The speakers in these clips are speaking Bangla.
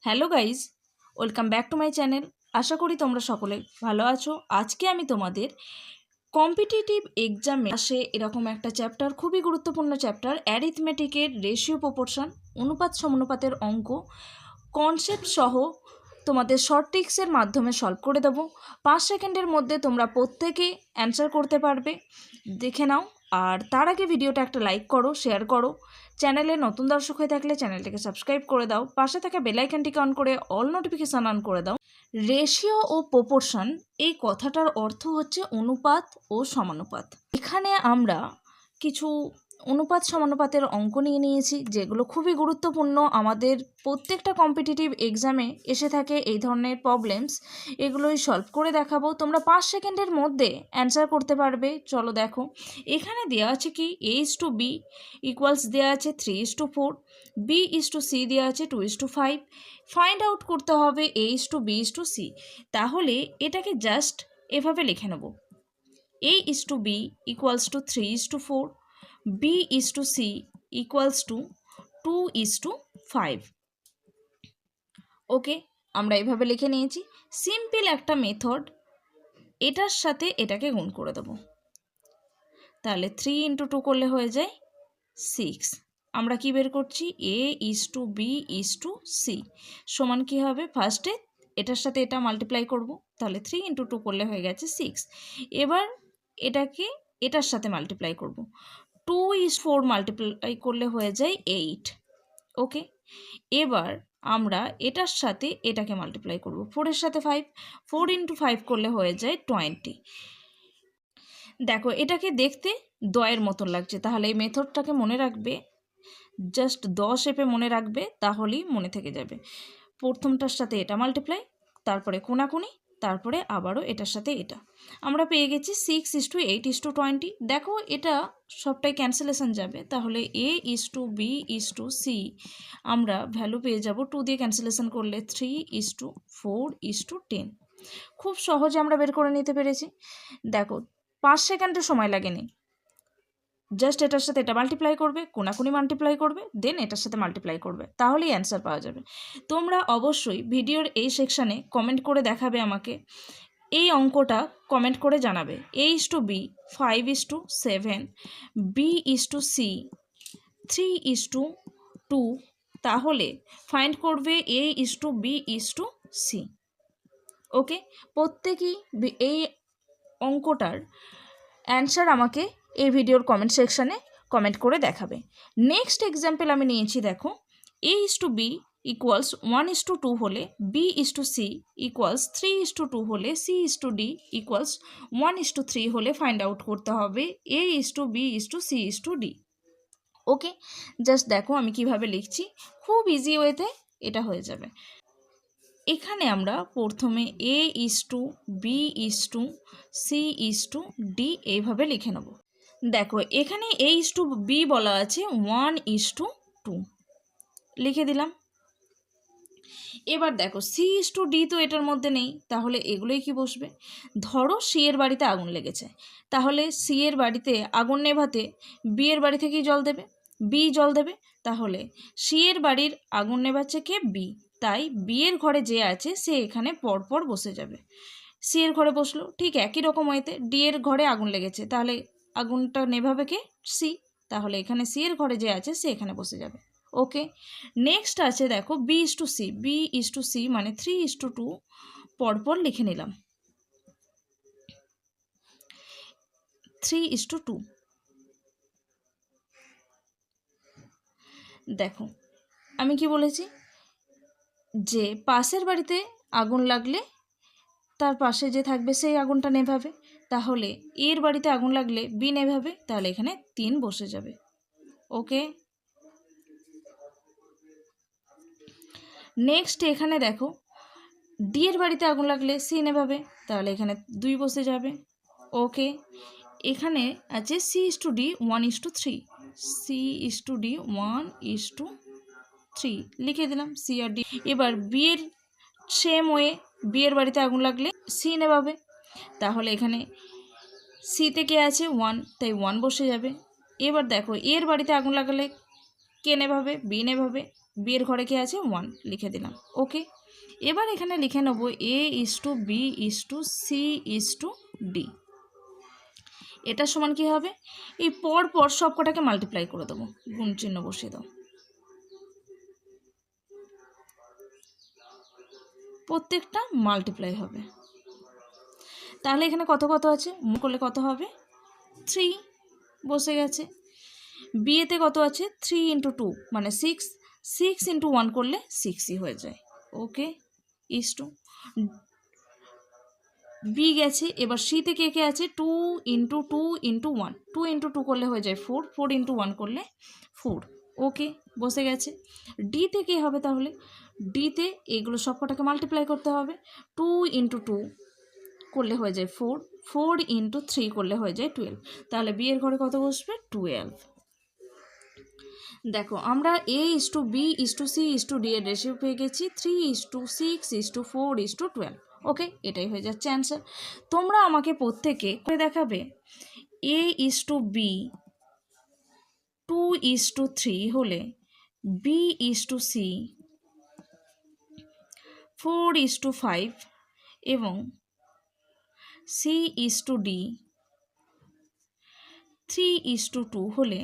Hello guys, welcome back to my channel. আশা করি তোমরা সকলে ভালো আছো। আজকে আমি তোমাদের কম্পিটিটিভ এক্সামে আসে এরকম একটা চ্যাপ্টার, খুবই গুরুত্বপূর্ণ চ্যাপ্টার, অ্যারিথমেটিকের রেশিও প্রপোর্শন, অনুপাত সমানুপাতের অঙ্ক কনসেপ্ট সহ তোমাদের শর্ট ট্রিক্সের মাধ্যমে সলভ করে দেবো। 5 সেকেন্ডের মধ্যে তোমরা প্রত্যেকে অ্যান্সার করতে পারবে, দেখে নাও। আর তার আগে ভিডিওটা একটা লাইক করো, শেয়ার করো। চ্যানেলে নতুন দর্শক হয়ে থাকলে চ্যানেলটিকে সাবস্ক্রাইব করে দাও, পাশে থাকা বেল আইকনটিকে অন করে অল নোটিফিকেশান অন করে দাও। রেশিও ও প্রপোর্শন এই কথাটার অর্থ হচ্ছে অনুপাত ও সমানুপাত। এখানে আমরা কিছু অনুপাত সমানুপাতের অঙ্ক নিয়ে নিয়েছি, যেগুলো খুবই গুরুত্বপূর্ণ। আমাদের প্রত্যেকটা কম্পিটিটিভ এক্সামে এসে থাকে এই ধরনের প্রবলেমস। এগুলোই সলভ করে দেখাবো, তোমরা 5 সেকেন্ডের মধ্যে অ্যান্সার করতে পারবে। চলো দেখো, এখানে দেওয়া আছে কি A:B ইকুয়ালস দেওয়া আছে 3:4, B:C দেওয়া আছে 2:5। ফাইন্ড আউট করতে হবে A:B:C। তাহলে এটাকে জাস্ট এভাবে লিখে নেব, A:B equals to 3:4, B:C equals to 2:5। ওকে, আমরা এভাবে লিখে নিয়েছি। সিম্পল একটা মেথড, এটার সাথে এটাকে গুণ করে দেবো। তাহলে 3 × 2 করলে হয়ে যায় 6। আমরা কি বের করছি, A:B:C সমান কি হবে, ফার্স্টে এটার সাথে এটা মাল্টিপ্লাই করব, তাহলে 3 × 2 করলে হয়ে গেছে 6। এবার এটাকে এটার সাথে মাল্টিপ্লাই করব, 2:4 মাল্টিপ্লাই করলে হয়ে যায় 8। ওকে, এবার আমরা এটার সাথে এটাকে মাল্টিপ্লাই করব, 4-এর সাথে 5, 4 × 5 করলে হয়ে যায় 20। দেখো, এটাকে দেখতে 10-এর মতন লাগছে, তাহলে এই মেথডটাকে মনে রাখবে, জাস্ট 10 শেপে মনে রাখবে, তাহলেই মনে থেকে যাবে। প্রথমটার সাথে এটা মাল্টিপ্লাই, তারপরে কোনাকুনি, তারপরে আবারও এটার সাথে এটা। আমরা পেয়ে গেছি 6:8:20। দেখো, এটা সবটাই ক্যান্সেলেশন যাবে, তাহলে A:B:C আমরা ভ্যালু পেয়ে যাব 2 দিয়ে ক্যান্সেলেশন করলে 3:4:10। খুব সহজে আমরা বের করে নিতে পেরেছি। দেখো, 5 সেকেন্ডের সময় লাগেনি, জাস্ট এটার সাথে এটা মাল্টিপ্লাই করবে, কোনাকুনি মাল্টিপ্লাই করবে, দেন এটার সাথে মাল্টিপ্লাই করবে, তাহলেই অ্যান্সার পাওয়া যাবে। তোমরা অবশ্যই ভিডিওর এই সেকশানে কমেন্ট করে দেখাবে আমাকে, এই অঙ্কটা কমেন্ট করে জানাবে। A:B 5:7, B:C 3:2, তাহলে ফাইন্ড করবে A:B:C। ওকে, প্রত্যেকেই এই অঙ্কটার অ্যান্সার আমাকে এই ভিডিওর কমেন্ট সেকশানে কমেন্ট করে দেখাবে। নেক্সট এক্সাম্পল আমি নিয়েছি, দেখো, A:B ইকুয়ালস 1:2 হলে, B:C ইকুয়ালস 3:2 হলে, C:D ইকুয়ালস 1:3 হলে ফাইন্ড আউট করতে হবে A:B:C:D। ওকে, জাস্ট দেখো আমি কিভাবে লিখছি, খুব ইজি ওয়েতে এটা হয়ে যাবে। এখানে আমরা প্রথমে A:B:C:D এইভাবে লিখে নেব। দেখো, এখানে A:B বলা আছে 1:2 লিখে দিলাম। এবার দেখো, C:D তো এটার মধ্যে নেই, তাহলে এগুলোই কি বসবে। ধরো C এর বাড়িতে আগুন লেগেছে, তাহলে C এর বাড়িতে আগুন নেভাতে B এর বাড়ি থেকেই জল দেবে, B জল দেবে, তাহলে C এর বাড়ির আগুন নেভাচ্ছে কে, B, তাই B এর ঘরে যে আছে সে এখানে পরপর বসে যাবে। C এর ঘরে বসলো, ঠিক একই রকম ওয়েতে D এর ঘরে আগুন লেগেছে, তাহলে আগুনটা নেভাবে কে, C, তাহলে এখানে C এর ঘরে যে আছে সে এখানে বসে যাবে। ওকে, নেক্সট আছে, দেখো, B:C মানে 3:2 পরপর লিখে নিলাম, 3:2। দেখো, আমি কি বলেছি, যে পাশের বাড়িতে আগুন লাগলে তার পাশে যে থাকবে সেই আগুনটা নেভাবে, তাহলে এর বাড়িতে আগুন লাগলে B নেভাবে, তাহলে এখানে 3 বসে যাবে। ওকে, নেক্সট এখানে দেখো, D এর বাড়িতে আগুন লাগলে C নেভাবে, তাহলে এখানে 2 বসে যাবে। ওকে, এখানে আছে C:D 1:3, C:D 1:3 লিখে দিলাম, C আর D। এবার B এর সেম ওয়ে, B এর বাড়িতে আগুন লাগলে C নেভাবে, তাহলে এখানে C তে কে আছে 1, তাই 1 বসে যাবে। এবার দেখো, এর বাড়িতে আগুন লাগালে কে নেভাবে, B নেভাবে, বি এর ঘরে কি আছে 1 লিখে দিলাম। ওকে, এবার এখানে লিখে নেব A:B:C:D। এটা সমান কি হবে, এই পর পর সব কটাকে মাল্টিপ্লাই করে দেবো, গুণ চিহ্ন বসিয়ে দাও, প্রত্যেকটা মাল্টিপ্লাই হবে। তাহলে এখানে কত কত আছে করলে কত হবে 3 বসে গেছে। বিয়েতে কত আছে 3 × 2 মানে 6, 6 × 1 করলে 6ই হয়ে যায়। ওকে, ইস টু বি গেছে। এবার সিতে কে কে আছে 2 × 2 × 1, 2 × 2 করলে হয়ে যায় 4, 4 × 1 করলে 4। ওকে, বসে গেছে। ডিতে কে হবে তাহলে, ডিতে এগুলো সব কটাকে মাল্টিপ্লাই করতে হবে। 2 × 2 করলে হয়ে যায় 4, 4 × 3 করলে হয়ে যায় 12। তাহলে বি এর ঘরে কত বসবে 12। দেখো আমরা A:B:C:D এর রেশিও পেয়ে গেছি 3:6:4:12। ওকে, এটাই হয়ে যাচ্ছে অ্যান্সার। তোমরা আমাকে প্রত্যেকে করে দেখাবে A:B 2:3 হলে B:C 4:5 এবং C:D 3:2 হলে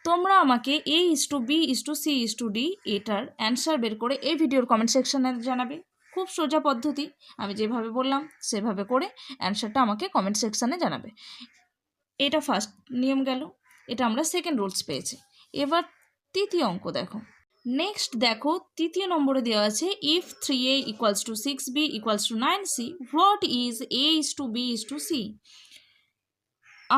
তোমরা আমাকে A:B:C:D এটার অ্যান্সার বের করে এই ভিডিওর কমেন্ট সেকশানে জানাবে। খুব সোজা পদ্ধতি, আমি যেভাবে বললাম সেভাবে করে অ্যান্সারটা আমাকে কমেন্ট সেকশানে জানাবে। এটা ফার্স্ট নিয়ম গেল, এটা আমরা সেকেন্ড রুলস পেয়েছি। এবার তৃতীয় অঙ্ক দেখো। নেক্সট দেখো, তৃতীয় নম্বরে দেওয়া আছে if 3A = 6B = 9C what is A:B:C।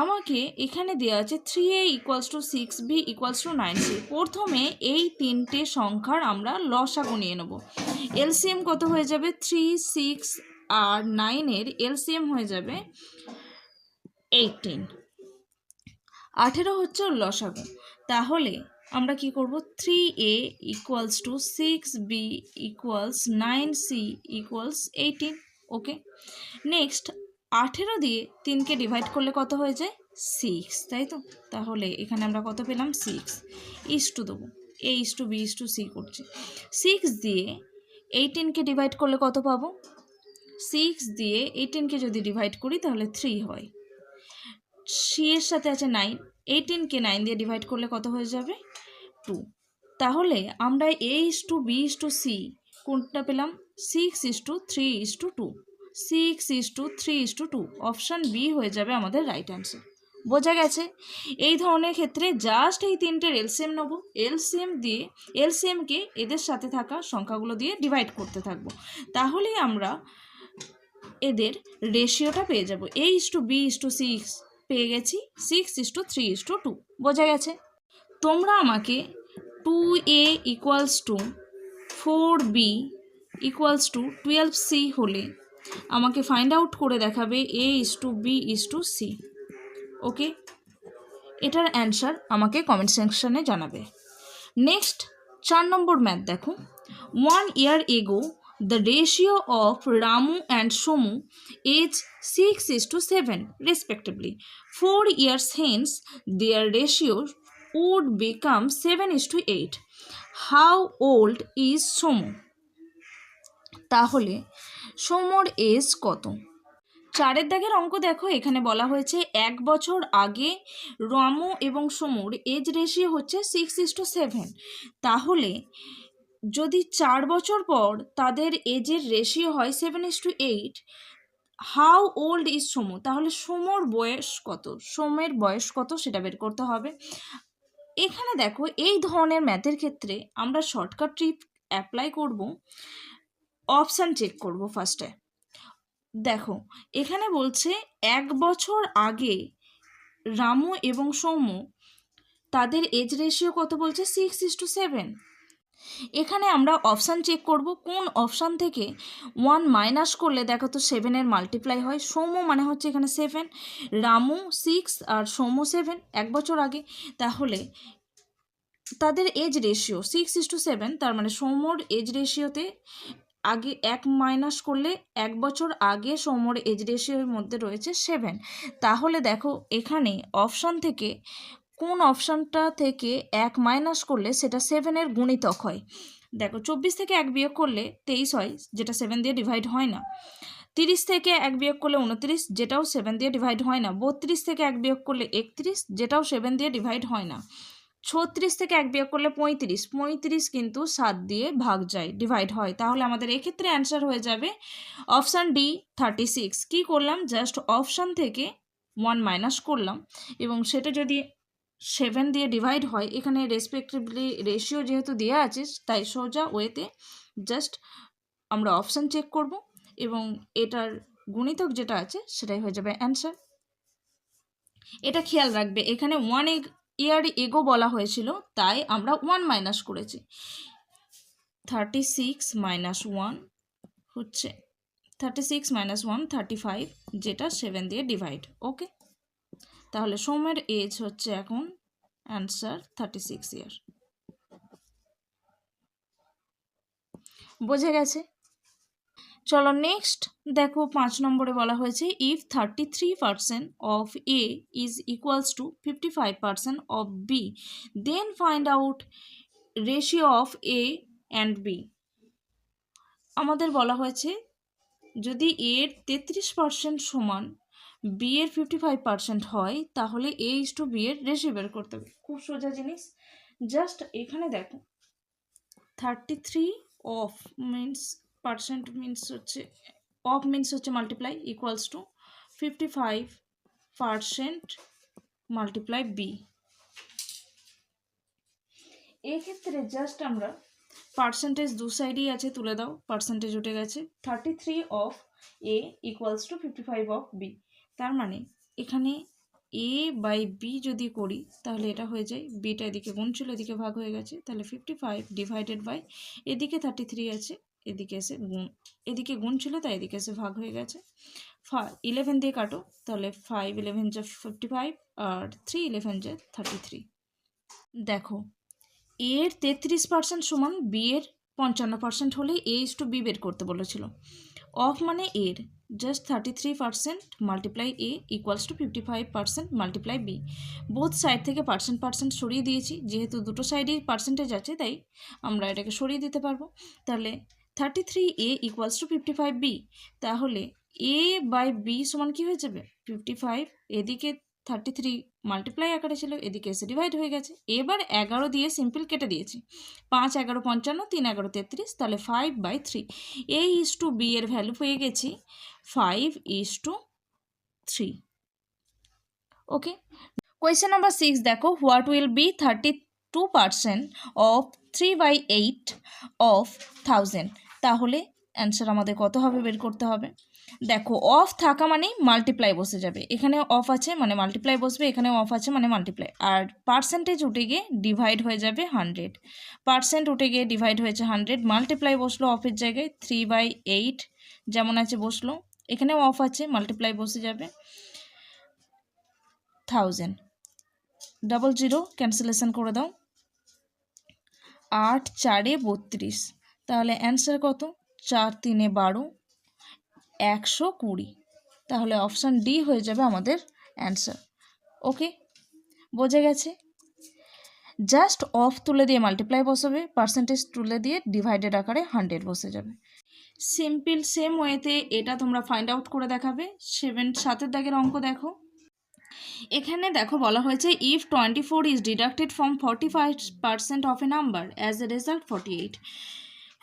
আমাকে এখানে দেওয়া আছে 3A = 6B = 9C। প্রথমে এই তিনটে সংখ্যার আমরা লসাগু নিয়ে নেব। এলসিএম কত হয়ে যাবে 3, 6 আর 9-এর এলসিএম হয়ে যাবে 18। 18 হচ্ছে লসাগু। তাহলে আমরা কি করব 3A = 6B = 9C = 18। ওকে, নেক্সট 18 দিয়ে 3কে ডিভাইড করলে কত হয়ে যায় 6, তাই তো? তাহলে এখানে আমরা কত পেলাম 6 ইস্টু দেবো, A:B:C করছে। 6 দিয়ে 18কে ডিভাইড করলে কত পাবো, 6 দিয়ে 18কে যদি ডিভাইড করি তাহলে 3 হয়। সি এর সাথে আছে 9, 18কে 9 দিয়ে ডিভাইড করলে কত হয়ে যাবে 2। তাহলে আমরা A:B:C কোনটা পেলাম 6:3:2, 6:3:2। অপশান বি হয়ে যাবে আমাদের রাইট অ্যান্সার। বোঝা গেছে? এই ধরনের ক্ষেত্রে জাস্ট এই তিনটের এলসিএম নেব, এলসিএম দিয়ে এলসিএমকে এদের সাথে থাকা সংখ্যাগুলো দিয়ে ডিভাইড করতে থাকবো, তাহলেই আমরা এদের রেশিওটা পেয়ে যাব। A:B:C পেয়ে গেছি 6:3:2। বোঝা গেছে? তোমরা আমাকে 2A = 4B = 12C হলে আমাকে ফাইন্ড আউট করে দেখাবে A:B:C। ওকে, এটার অ্যান্সার আমাকে কমেন্ট সেকশানে জানাবে। নেক্সট 4 নম্বর ম্যাথ দেখো। 1 year ago the ratio of Ramu and Somu is 6:7 respectively. 4 years hence their ratio would become 7:8. How old is Somu? তাহলে সোমর এজ কত? 4 দাগের অঙ্ক দেখো, এখানে বলা হয়েছে 1 বছর আগে রামু এবং সোমুর এজ রেশিও হচ্ছে 6:7। তাহলে যদি 4 বছর পর তাদের এজের রেশিও হয় 7:8, হাউ ওল্ড ইজ সোমু, তাহলে সোমর বয়স কত, সোমের বয়স কত সেটা বের করতে হবে। এখানে দেখো এই ধরনের ম্যাথের ক্ষেত্রে আমরা শর্টকাট ট্রিক অ্যাপ্লাই করব, অপশান চেক করব ফার্স্টে। দেখো এখানে বলছে 1 বছর আগে রামু এবং সৌম্য তাদের এজ রেশিও কত বলছে 6:7। এখানে আমরা অপশান চেক করব, কোন অপশান থেকে 1 মাইনাস করলে দেখো তো 7-এর মাল্টিপ্লাই হয়। সৌম্য মানে হচ্ছে এখানে 7, রামু 6 আর সৌম্য 7, 1 বছর আগে। তাহলে তাদের এজ রেশিও 6:7, তার মানে সৌম্যর এজ রেশিওতে আগে 1 মাইনাস করলে 1 বছর আগে সৌম্যর এজ রেশিওর মধ্যে রয়েছে 7। তাহলে দেখো এখানে অপশান থেকে কোন অপশানটা থেকে 1 মাইনাস করলে সেটা 7-এর গুণিতক হয়। দেখো 24 থেকে 1 বিয়োগ করলে 23 হয়, যেটা 7 দিয়ে ডিভাইড হয় না। 30 থেকে 1 বিয়োগ করলে 29, যেটাও 7 দিয়ে ডিভাইড হয় না। 32 থেকে 1 বিয়োগ করলে 31, যেটাও 7 দিয়ে ডিভাইড হয় না। 36 থেকে 1 বিয়োগ করলে 35, 35 কিন্তু 7 দিয়ে ভাগ যায়, ডিভাইড হয়। তাহলে আমাদের এক্ষেত্রে অ্যান্সার হয়ে যাবে অপশান ডি 36। কী করলাম, জাস্ট অপশান থেকে 1 মাইনাস করলাম এবং সেটা যদি 7 দিয়ে ডিভাইড হয়, এখানে রেসপেক্টিভলি রেশিও যেহেতু দেওয়া আছে তাই সোজা ওয়েতে জাস্ট আমরা অপশান চেক করব এবং এটার গুণিতক যেটা আছে সেটাই হয়ে যাবে অ্যান্সার। এটা খেয়াল রাখবে, এখানে 1 ইয়ার এগো বলা হয়েছিল তাই আমরা 1 মাইনাস করেছি। 36 মাইনাস 1 হচ্ছে 36 মাইনাস 1 35, যেটা 7 দিয়ে ডিভাইড। ওকে, তাহলে সৌম্যের এজ হচ্ছে এখন অ্যান্সার 36 ইয়ার। বোঝা গেছে? চলো নেক্সট দেখো 5 নম্বরে বলা হয়েছে if 33% of A is equals to 55% of B then find out ratio of A and B. আমাদের বলা হয়েছে যদি এর 33% সমান বি এর 55% হয় তাহলে এ ইজ টু বি এর রেশিও বের করতে হবে। খুব সোজা জিনিস, জাস্ট এখানে দেখো 33 অফ মিনস পার্সেন্ট মিনস হচ্ছে অফ মিনস হচ্ছে multiply equals to 55% multiply B. এক্ষেত্রে জাস্ট আমরা পার্সেন্টেজ দু সাইডেই আছে, তুলে দাও, পার্সেন্টেজ উঠে গেছে। 33 of A equals to 55 of B. তার মানে এখানে এ বাই বি যদি করি তাহলে এটা হয়ে যায়, বিটা এদিকে গুণ ছিল এদিকে ভাগ হয়ে গেছে, তাহলে 55 ডিভাইডেড বাই এদিকে 33 আছে, এদিকে এসে গুণ, এদিকে গুণ ছিল তাই এদিকে এসে ভাগ হয়ে গেছে। 11 দিয়ে কাটো, তাহলে 5 11 যা 55 আর 3 11 যা 33। দেখো এর 33% সমান বি এর 55% হলে এ ইজ টু বি বের করতে বলেছিল। অফ মানে এর, just 33% multiply A equals to 55% multiply B. Both side থেকে পার্সেন্ট সরিয়ে দিয়েছি, যেহেতু দুটো সাইডেই পার্সেন্টেজ আছে তাই আমরা এটাকে সরিয়ে দিতে পারবো। তাহলে 33 এ ইকুয়ালস টু 55 বি, তাহলে এ বাই বি সমান কী হয়ে যাবে 55, এদিকে 33 মাল্টিপ্লাই আকারে ছিল এদিকে এসে ডিভাইড হয়ে গেছে। এবার 11 দিয়ে সিম্পল কেটে দিয়েছি, 5 11 55, 3 11 33, তাহলে 5/3। এ ইজ টু বি এর ভ্যালু পেয়ে গেছি 5:3। ওকে, কোয়েশ্চেন নাম্বার 6 দেখো what will be 32% of 3/8 of 1000। তাহলে অ্যান্সার আমাদের কত হবে বের করতে হবে। দেখো অফ থাকা মানেই মাল্টিপ্লাই বসে যাবে, এখানে অফ আছে মানে মাল্টিপ্লাই বসবে, এখানেও অফ আছে মানে মাল্টিপ্লাই, আর পার্সেন্টেজ উঠে গিয়ে ডিভাইড হয়ে যাবে 100, পার্সেন্ট উঠে গিয়ে ডিভাইড হয়েছে 100, মাল্টিপ্লাই বসলো অফের জায়গায় 3/8 যেমন আছে বসলো, এখানেও অফ আছে মাল্টিপ্লাই বসে যাবে 1000, 00 ক্যান্সেলেশন করে দাও, 8 4 32, তাহলে অ্যান্সার কত 4 3 12, 120। তাহলে অপশান ডি হয়ে যাবে আমাদের অ্যান্সার। ওকে, বোঝা গেছে? জাস্ট অফ তুলে দিয়ে মাল্টিপ্লাই বসাবে, পার্সেন্টেজ তুলে দিয়ে ডিভাইডেড আকারে 100 বসে যাবে। সিম্পল সেম ওয়েতে এটা তোমরা ফাইন্ড আউট করে দেখাবে। 7 দাগের অঙ্ক দেখো, এখানে দেখো বলা হয়েছে if 24 is deducted from 45% of A number as a result 48,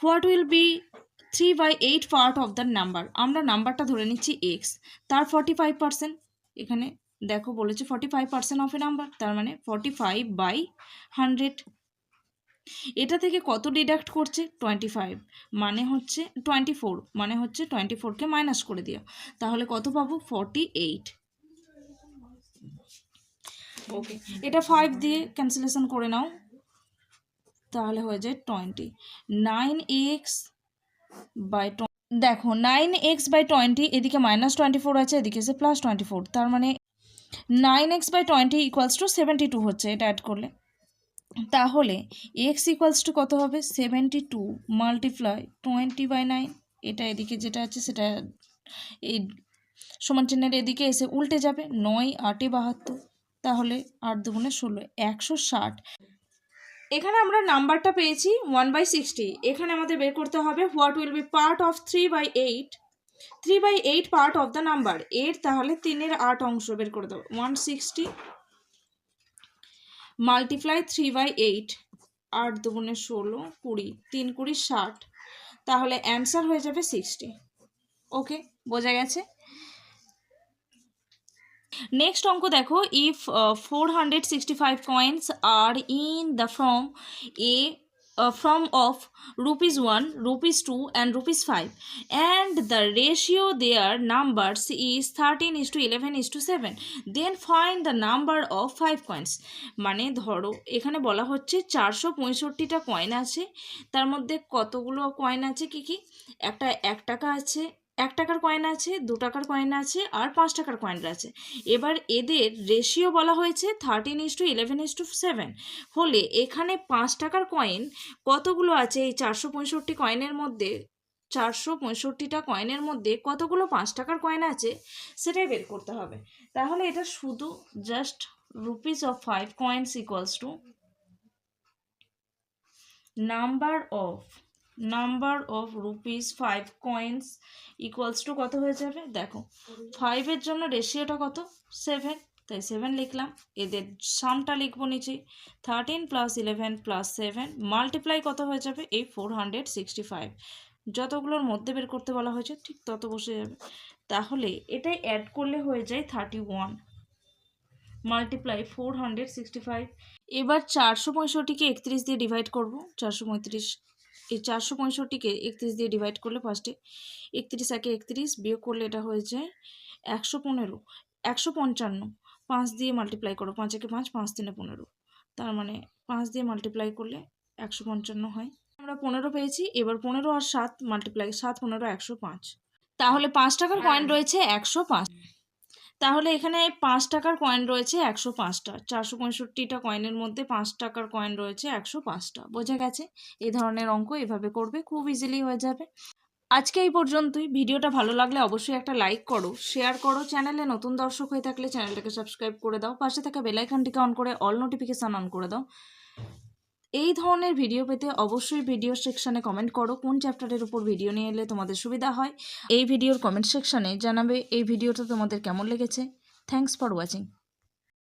what will be 3/8 part of the number. আমরা নাম্বারটা ধরে নিচ্ছি এক্স, তার 45%, এখানে দেখো বলেছে 45% অফ এ নাম্বার, তার মানে 45/100। এটা থেকে কত ডিডাক্ট করছে 25, মানে হচ্ছে 24, মানে হচ্ছে 24কে মাইনাস করে দিও, তাহলে কত পাবো 48। ওকে, এটা 5 দিয়ে ক্যান্সেলেশন করে নাও, তাহলে হয়ে যায় 20। 9x বাই 20, দেখো 9x/20, এদিকে -24 আছে এদিকে এসে +24, তার মানে 9x/20 ইকুয়ালস টু 72 হচ্ছে এটা অ্যাড করলে, তাহলে x ইকুয়ালস টু কত হবে 72 মাল্টিপ্লাই 20/9, এটা এদিকে যেটা আছে সেটা এই সমান চিহ্নের এদিকে এসে উল্টে যাবে, 9 8 72, তাহলে 8 দুগুণে 16, 160। এখানে আমরা নাম্বারটা পেয়েছি 1/60। এখানে আমাদের বের করতে হবে what will be part of 3/8, 3/8 part of the number. এর তাহলে 3-এর 8 অংশ বের করে দেবো। 160 মাল্টিপ্লাই 3/8, 8 দুগুণে 16, 20, 3 20 60, তাহলে অ্যান্সার হয়ে যাবে 60। ওকে, বোঝা গেছে। নেক্সট অঙ্ক দেখো, if 465 coins are in the from of ₹1, ₹2 and ₹5, and the ratio their numbers is 13:11:7, then find the number of 5 coins। মানে ধরো এখানে বলা হচ্ছে 465টা কয়েন আছে, তার মধ্যে কতগুলো কয়েন আছে, কি কি, একটা 1 টাকা আছে, 1 টাকার কয়েন আছে, 2 টাকার কয়েন আছে, আর 5 টাকার কয়েন আছে। এবার এদের রেশিও বলা হয়েছে 13:11:7, হলে এখানে 5 টাকার কয়েন কতগুলো আছে এই 465 কয়েনের মধ্যে, 465টা কয়েনের মধ্যে কতগুলো 5 টাকার কয়েন আছে সেটাই বের করতে হবে। তাহলে এটা শুধু just rupees of 5 coins equals to number of rupees 5 coins equals to কত হয়ে যাবে, দেখো 5-এর জন্য রেশিওটা কত, 7, তাই 7 লিখলাম। এদের সামটা লিখবো নিচে, 13 + 11 + 7 মাল্টিপ্লাই কত হয়ে যাবে, এই 465, যতগুলোর মধ্যে বের করতে বলা হয়েছে ঠিক তত বসে যাবে। তাহলে এটাই অ্যাড করলে হয়ে যায় 31 মাল্টিপ্লাই 465। এবার 465কে 31 দিয়ে ডিভাইড করবো, 435, এই 465কে 31 দিয়ে ডিভাইড করলে ফার্স্টে 31 একে 31 বিয়োগ করলে এটা হয়ে যায় 115, 155, 5 দিয়ে মাল্টিপ্লাই করো, 5 একে 5, 5 3 15, তার মানে 5 দিয়ে মাল্টিপ্লাই করলে 155 হয়। আমরা 15 পেয়েছি। এবার 15 আর 7 মাল্টিপ্লাই, 7 15 105, তাহলে 5 টাকার কয়েন রয়েছে 105। তাহলে এখানে 5 টাকার কয়েন রয়েছে 105টা, 465টা কয়েনের মধ্যে 5 টাকার কয়েন রয়েছে 105টা। বোঝা গেছে? এই ধরনের অঙ্ক এভাবে করবে, খুব ইজিলি হয়ে যাবে। আজকে এই পর্যন্তই। ভিডিওটা ভালো লাগলে অবশ্যই একটা লাইক করো, শেয়ার করো, চ্যানেলে নতুন দর্শক হয়ে থাকলে চ্যানেলটাকে সাবস্ক্রাইব করে দাও, পাশে থাকা বেল আইকনটিকে অন করে অল নোটিফিকেশান অন করে দাও। এই ধরনের ভিডিও পেতে অবশ্যই ভিডিও সেকশানে কমেন্ট করো কোন চ্যাপ্টারের উপর ভিডিও নিয়ে এলে তোমাদের সুবিধা হয়। এই ভিডিওর কমেন্ট সেকশানে জানাবে এই ভিডিওটা তোমাদের কেমন লেগেছে। Thanks for watching.